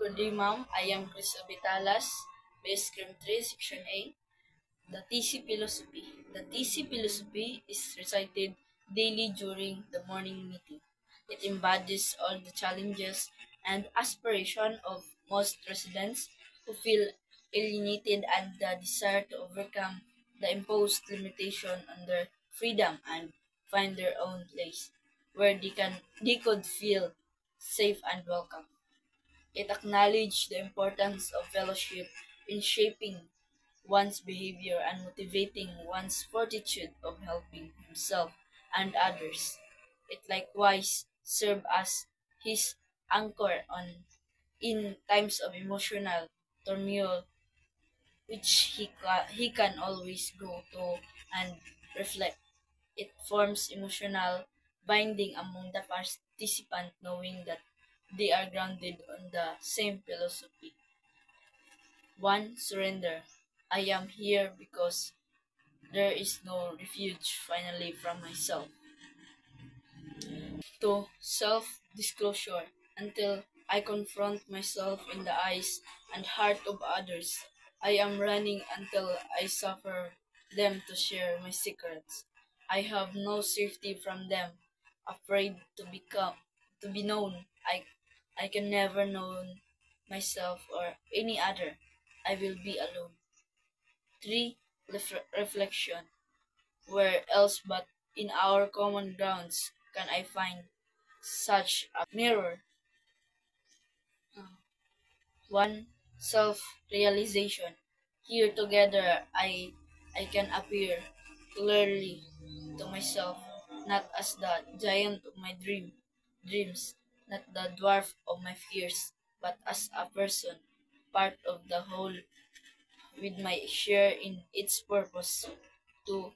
Good day, ma'am. I am Chris Abitalas, Base Cream 3, Section A. The TC Philosophy. The TC Philosophy is recited daily during the morning meeting. It embodies all the challenges and aspiration of most residents who feel alienated and the desire to overcome the imposed limitation on their freedom and find their own place where they could feel safe and welcome. It acknowledged the importance of fellowship in shaping one's behavior and motivating one's fortitude of helping himself and others. It likewise served as his anchor on in times of emotional turmoil, which he can always go to and reflect. It forms emotional binding among the participant, knowing that they are grounded on the same philosophy. 1. Surrender. I am here because there is no refuge finally from myself. 2. Self-disclosure. Until I confront myself in the eyes and heart of others, I am running until I suffer them to share my secrets. I have no safety from them, afraid to be known. I can never know myself or any other. I will be alone. 3. Reflection. Where else but in our common grounds can I find such a mirror? 1. Self-realization. Here together I can appear clearly to myself, not as the giant of my dreams, not the dwarf of my fears, but as a person, part of the whole, with my share in its purpose to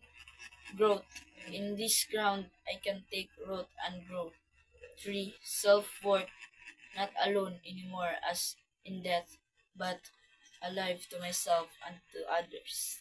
growth. In this ground I can take root and grow. 3. Self-worth. Not alone anymore as in death, but alive to myself and to others.